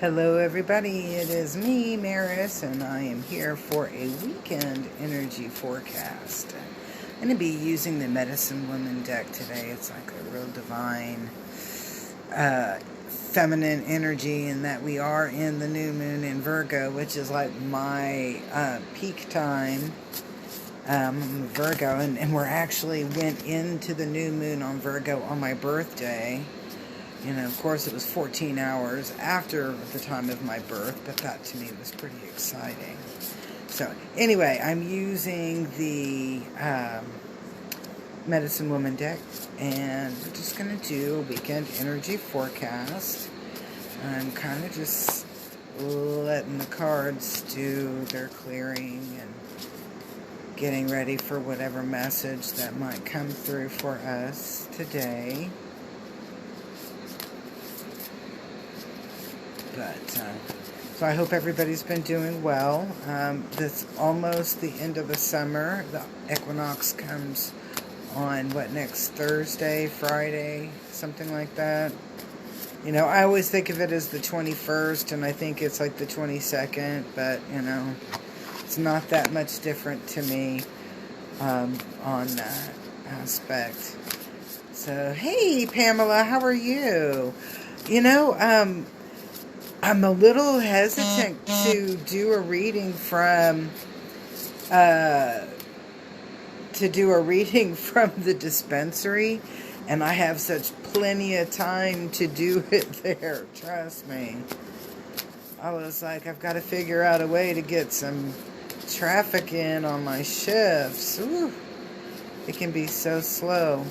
Hello everybody, it is me, Maris, and I am here for a weekend energy forecast. I'm going to be using the Medicine Woman deck today. It's like a real divine, feminine energy in that we are in the new moon in Virgo, which is like my peak time. I'm a Virgo, and we're actually went into the new moon on Virgo on my birthday. You know, of course, it was 14 hours after the time of my birth, but that to me was pretty exciting. So, anyway, I'm using the Medicine Woman deck, and we're just going to do a weekend energy forecast. I'm kind of just letting the cards do their clearing and getting ready for whatever message that might come through for us today. So I hope everybody's been doing well. It's almost the end of the summer. The equinox comes on, next Thursday, Friday, something like that. You know, I always think of it as the 21st, and I think it's like the 22nd, but, you know, it's not that much different to me on that aspect. So, hey, Pamela, how are you? You know, I'm a little hesitant to do a reading from the dispensary, and I have such plenty of time to do it there. Trust me. I was like, I've got to figure out a way to get some traffic in on my shifts. Ooh, it can be so slow.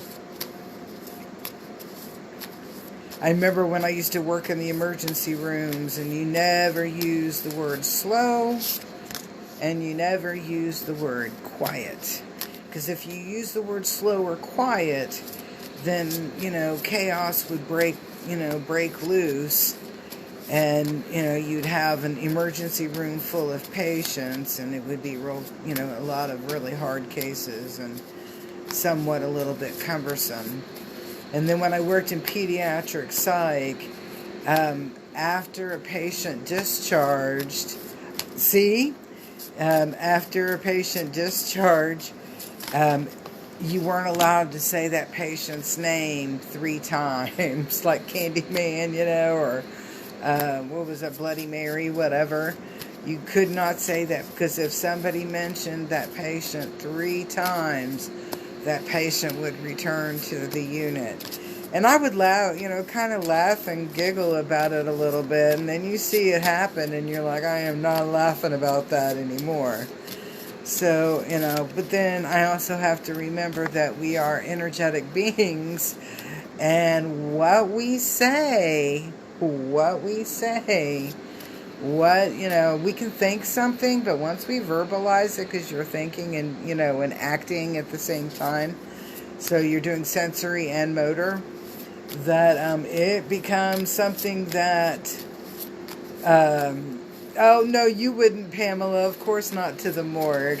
I remember when I used to work in the emergency rooms, and you never use the word slow, and you never use the word quiet. Because if you use the word slow or quiet, then, you know, chaos would break loose, and, you know, you'd have an emergency room full of patients, and it would be real, you know, a lot of really hard cases, and somewhat a little bit cumbersome. And then when I worked in pediatric psych, after a patient discharged, you weren't allowed to say that patient's name 3 times, like Candyman, you know, or what was that, Bloody Mary, whatever. You could not say that, because if somebody mentioned that patient 3 times, that patient would return to the unit. And I would laugh, you know, kind of laugh and giggle about it a little bit, and then you see it happen, and you're like, I am not laughing about that anymore. So, you know, but then I also have to remember that we are energetic beings, and what we say, you know, we can think something, but once we verbalize it, because you're thinking and, you know, and acting at the same time, so you're doing sensory and motor, that it becomes something that, oh, no, you wouldn't, Pamela, of course not to the morgue.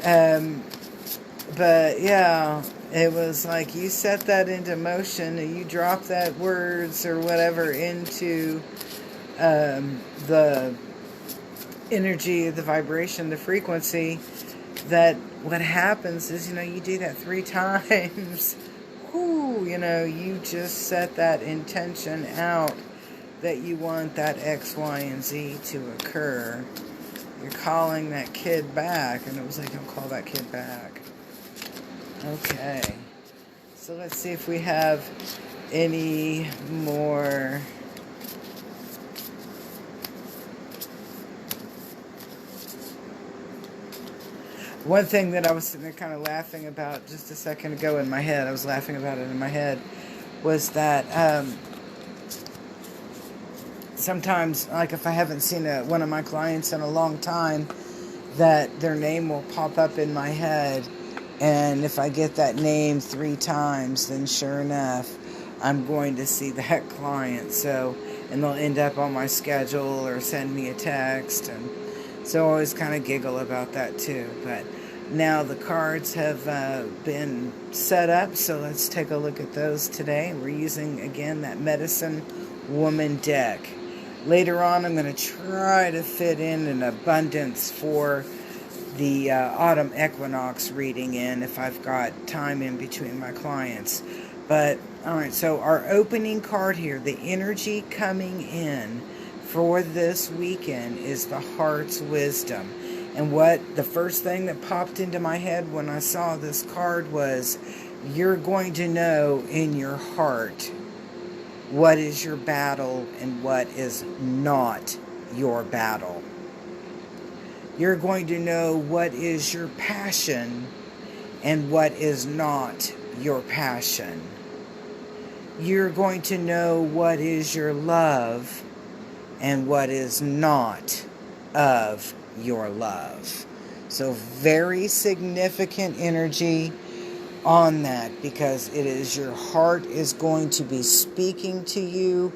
But, yeah, it was like you set that into motion, and you drop that words or whatever into the energy, the vibration, the frequency, that what happens is, you know, you do that 3 times, whoo, you know, you just set that intention out that you want that X, Y, and Z to occur. You're calling that kid back, and it was like, don't call that kid back. Okay, so let's see if we have any more. One thing that I was sitting there kind of laughing about just a second ago in my head, was that sometimes, like if I haven't seen one of my clients in a long time, that their name will pop up in my head, and if I get that name 3 times, then sure enough, I'm going to see that client. So, and they'll end up on my schedule or send me a text, and so I always kind of giggle about that too. But now the cards have been set up, so let's take a look at those today. We're using, again, that Medicine Woman deck. Later on, I'm going to try to fit in an abundance for the autumn equinox reading in if I've got time in between my clients. But, all right, so our opening card here, the energy coming in for this weekend is the heart's wisdom. And what the first thing that popped into my head when I saw this card was, you're going to know in your heart what is your battle and what is not your battle. You're going to know what is your passion and what is not your passion. You're going to know what is your love and what is not of your love. So very significant energy on that, because it is your heart is going to be speaking to you,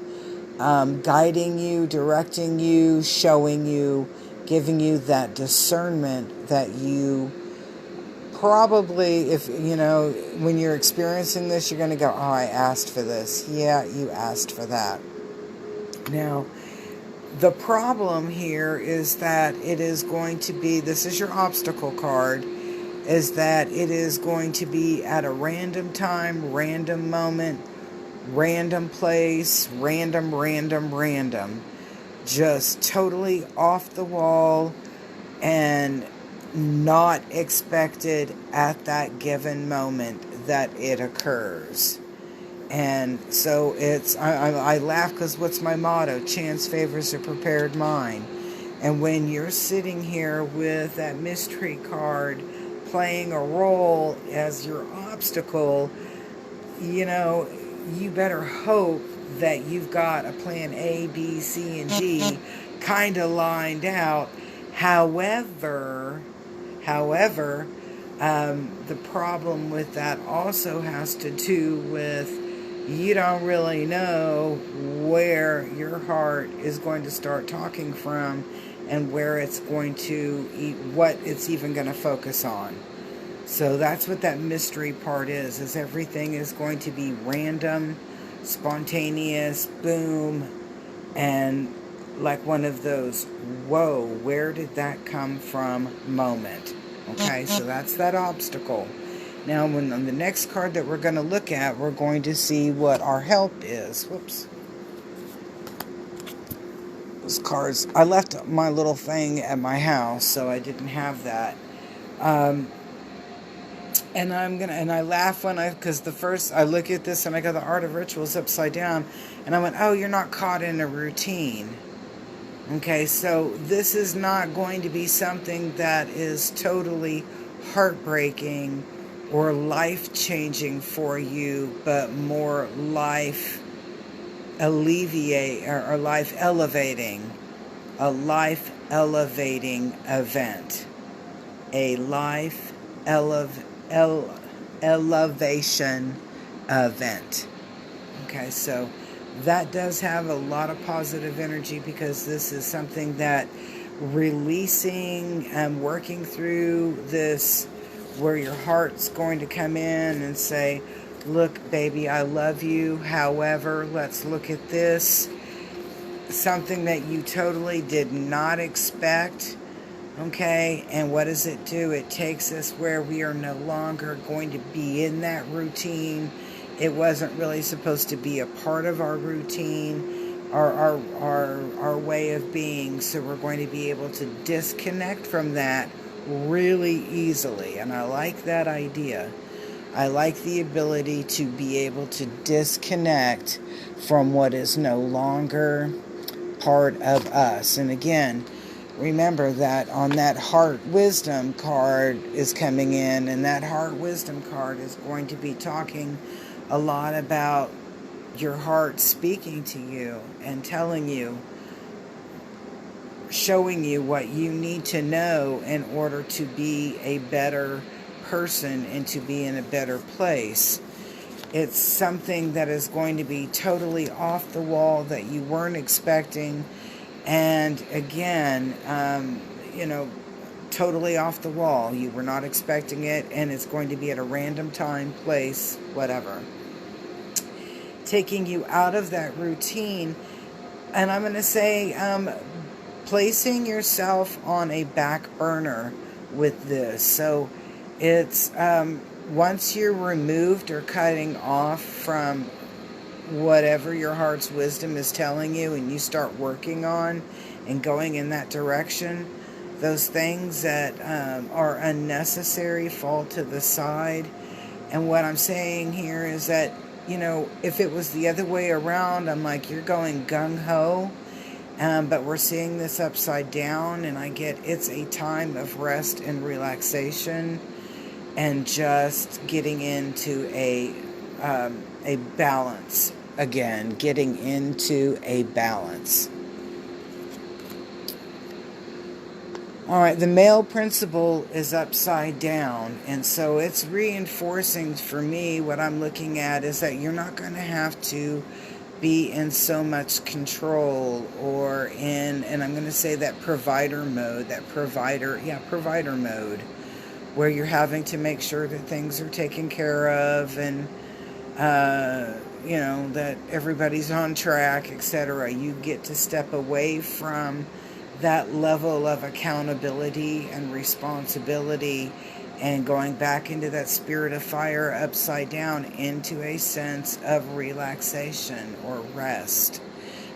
guiding you, directing you, showing you, giving you that discernment that you probably, if you know, when you're experiencing this, you're going to go, oh, I asked for this. Yeah, you asked for that. Now, the problem here is that it is going to be, this is your obstacle card, is that it is going to be at a random time, random moment, random place, random, just totally off the wall and not expected at that given moment that it occurs. And so it's, I laugh because what's my motto? Chance favors a prepared mind. And when you're sitting here with that mystery card playing a role as your obstacle, you know, you better hope that you've got a plan A, B, C, and D kind of lined out. However, the problem with that also has to do with you don't really know where your heart is going to start talking from and where it's going to, what it's even going to focus on. So that's what that mystery part is everything is going to be random, spontaneous, boom, and like one of those, whoa, where did that come from moment. Okay, so that's that obstacle. Now, when on the next card that we're going to look at, we're going to see what our help is. Whoops. Those cards, I left my little thing at my house, so I didn't have that. And I laugh because the first, I look at this and I go, the Art of Rituals upside down. And I went, oh, you're not caught in a routine. Okay, so this is not going to be something that is totally heartbreaking or life-changing for you, but more life alleviate or life elevating, a life elevating event, a life elevation event. Okay, so that does have a lot of positive energy, because this is something that releasing and working through this, where your heart's going to come in and say, look, baby, I love you. However, let's look at this. Something that you totally did not expect. Okay, and what does it do? It takes us where we are no longer going to be in that routine. It wasn't really supposed to be a part of our routine, our way of being. So we're going to be able to disconnect from that really easily. And I like that idea. I like the ability to be able to disconnect from what is no longer part of us. And again, remember that on that heart wisdom card is coming in, and that heart wisdom card is going to be talking a lot about your heart speaking to you and telling you, showing you what you need to know in order to be a better person and to be in a better place. It's something that is going to be totally off the wall that you weren't expecting. And again, totally off the wall. You were not expecting it, and it's going to be at a random time, place, whatever. Taking you out of that routine And I'm going to say, placing yourself on a back burner with this. So it's once you're removed or cutting off from whatever your heart's wisdom is telling you, and you start working on and going in that direction, those things that are unnecessary fall to the side. And what I'm saying here is that, if it was the other way around, I'm like, you're going gung-ho, but we're seeing this upside down, and I get it's a time of rest and relaxation and just getting into a balance again, getting into a balance. All right, the male principle is upside down, and so it's reinforcing for me what I'm looking at is that you're not going to have to be in so much control or in, and I'm going to say that provider mode, provider mode, where you're having to make sure that things are taken care of and, that everybody's on track, etc. You get to step away from that level of accountability and responsibility and going back into that spirit of fire upside down into a sense of relaxation or rest.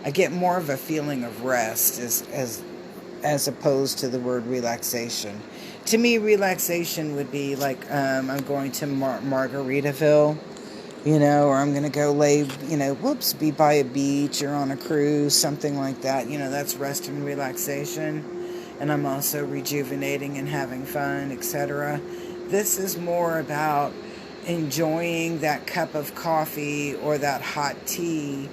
I get more of a feeling of rest as opposed to the word relaxation. To me, relaxation would be like I'm going to Margaritaville, or I'm going to go be by a beach or on a cruise, something like that. That's rest and relaxation. And I'm also rejuvenating and having fun, etc. This is more about enjoying that cup of coffee or that hot tea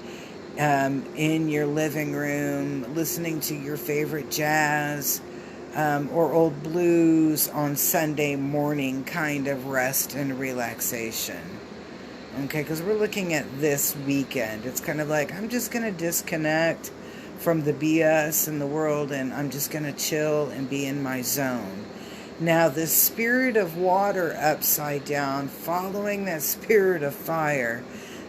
in your living room, listening to your favorite jazz or old blues on Sunday morning, kind of rest and relaxation. Okay, because we're looking at this weekend. It's kind of like, I'm just going to disconnect from the BS in the world, and I'm just going to chill and be in my zone. Now, the spirit of water upside down, following that spirit of fire,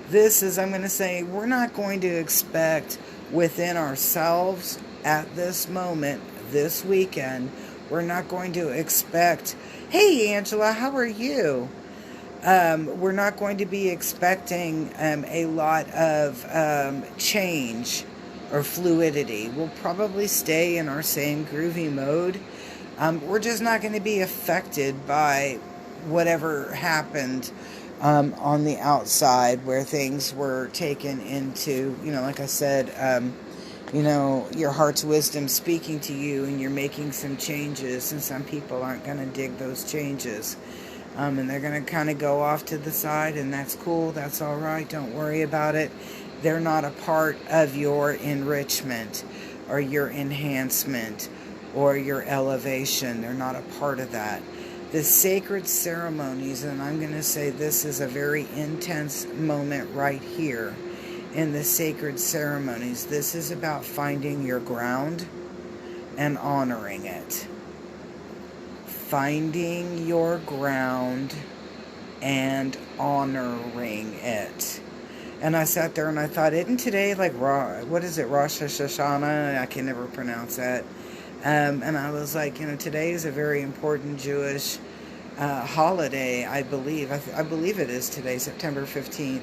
this is, I'm going to say, we're not going to expect within ourselves at this moment, this weekend, we're not going to expect, hey, Angela, how are you? We're not going to be expecting a lot of change or fluidity. We'll probably stay in our same groovy mode. We're just not going to be affected by whatever happened on the outside where things were taken into, like I said, your heart's wisdom speaking to you, and you're making some changes, and some people aren't going to dig those changes. And they're going to kind of go off to the side, and that's cool. That's all right. Don't worry about it. They're not a part of your enrichment or your enhancement or your elevation. They're not a part of that. The sacred ceremonies, and I'm going to say this is a very intense moment right here in the sacred ceremonies. This is about finding your ground and honoring it. Finding your ground and honoring it. And I sat there and I thought, isn't today like Rosh Hashanah? I can never pronounce that. And I was like, today is a very important Jewish holiday, I believe. I believe it is today, September 15th.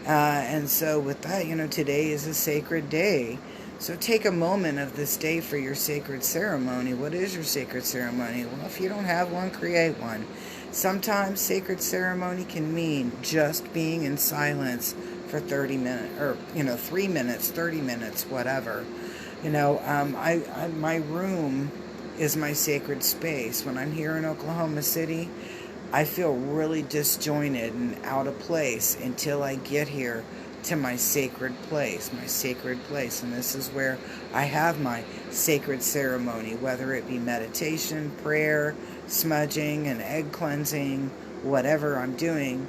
And so with that, today is a sacred day. So take a moment of this day for your sacred ceremony. What is your sacred ceremony? Well, if you don't have one, create one. Sometimes sacred ceremony can mean just being in silence for 30 minutes, or 3 minutes, 30 minutes, whatever. My room is my sacred space. When I'm here in Oklahoma City, I feel really disjointed and out of place until I get here to my sacred place. And this is where I have my sacred ceremony, whether it be meditation, prayer, smudging, and egg cleansing, whatever I'm doing.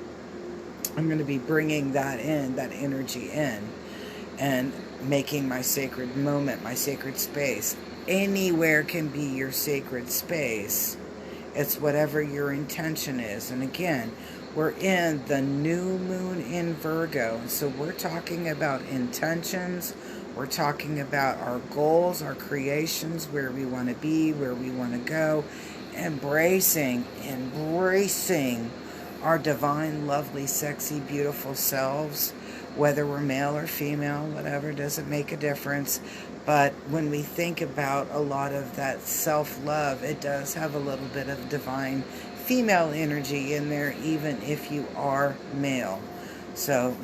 I'm going to be bringing that energy in, and making my sacred moment, my sacred space. Anywhere can be your sacred space. It's whatever your intention is. And again, we're in the new moon in Virgo. So we're talking about intentions. We're talking about our goals, our creations, where we want to be, where we want to go, embracing our divine, lovely, sexy, beautiful selves, whether we're male or female, whatever, doesn't make a difference. But when we think about a lot of that self-love, it does have a little bit of divine female energy in there, even if you are male. So,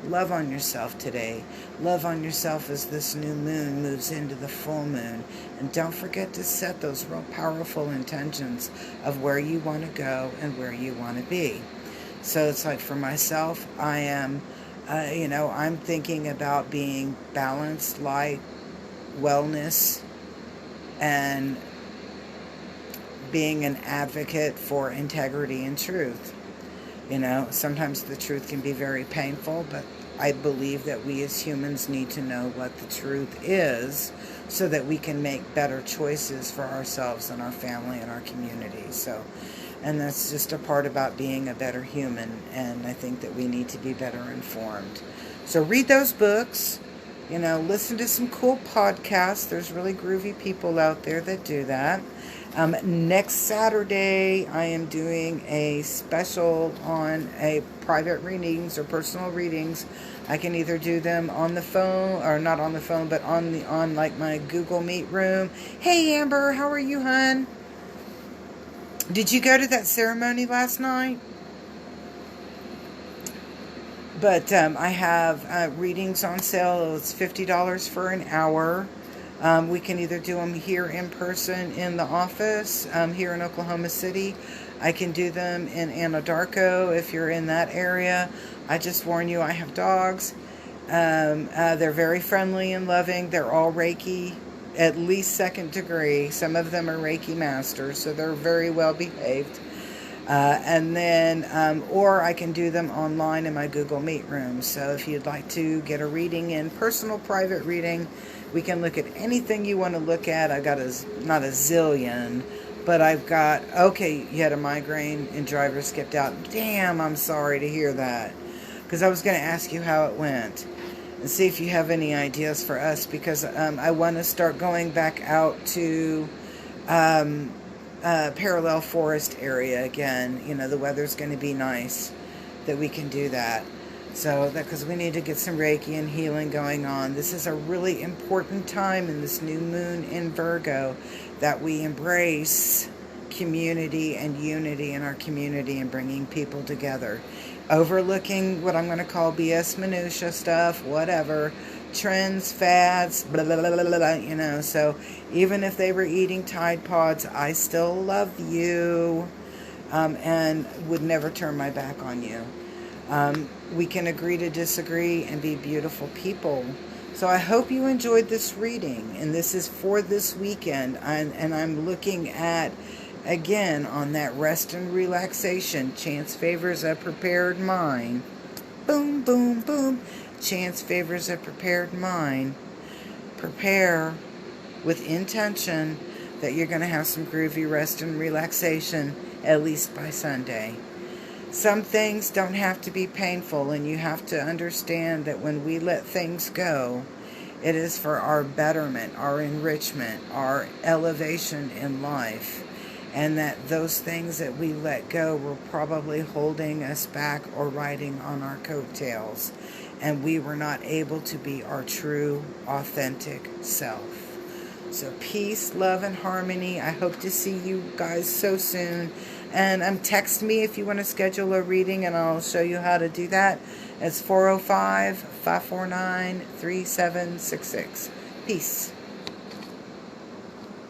love on yourself today. Love on yourself as this new moon moves into the full moon. And don't forget to set those real powerful intentions of where you want to go and where you want to be. So it's like for myself, I am, I'm thinking about being balanced, light, wellness, and being an advocate for integrity and truth. Sometimes the truth can be very painful, but I believe that we as humans need to know what the truth is so that we can make better choices for ourselves and our family and our community. And that's just a part about being a better human, and I think that we need to be better informed. So read those books, listen to some cool podcasts. There's really groovy people out there that do that. Next Saturday, I am doing a special on a private readings or personal readings. I can either do them on the phone, or not on the phone, but on like my Google Meet room. Hey Amber, how are you, hon? Did you go to that ceremony last night? But I have readings on sale. It's $50 for an hour. We can either do them here in person in the office here in Oklahoma City. I can do them in Anadarko if you're in that area. I just warn you, I have dogs. They're very friendly and loving. They're all Reiki, at least 2nd degree. Some of them are Reiki masters, so they're very well behaved. And then, or I can do them online in my Google Meet room. So if you'd like to get a reading in, personal private reading, we can look at anything you want to look at. I've got not a zillion, but I've got, okay, you had a migraine and driver skipped out. Damn, I'm sorry to hear that. Because I was going to ask you how it went and see if you have any ideas for us, because I want to start going back out to parallel forest area again. The weather's going to be nice that we can do that. So because we need to get some Reiki and healing going on. This is a really important time in this new moon in Virgo that we embrace community and unity in our community and bringing people together. Overlooking what I'm going to call BS minutia stuff, whatever, trends, fads, blah, blah, blah, blah, blah, So even if they were eating Tide Pods, I still love you and would never turn my back on you. We can agree to disagree and be beautiful people. So I hope you enjoyed this reading, and this is for this weekend, and I'm looking at, again, on that rest and relaxation. Chance favors a prepared mind. Boom, boom, boom. Chance favors a prepared mind. Prepare with intention that you're going to have some groovy rest and relaxation, at least by Sunday. Some things don't have to be painful, and you have to understand that when we let things go, it is for our betterment, our enrichment, our elevation in life, and that those things that we let go were probably holding us back or riding on our coattails, and we were not able to be our true, authentic self. So peace, love, and harmony. I hope to see you guys so soon. And text me if you want to schedule a reading, and I'll show you how to do that. It's 405-549-3766. Peace.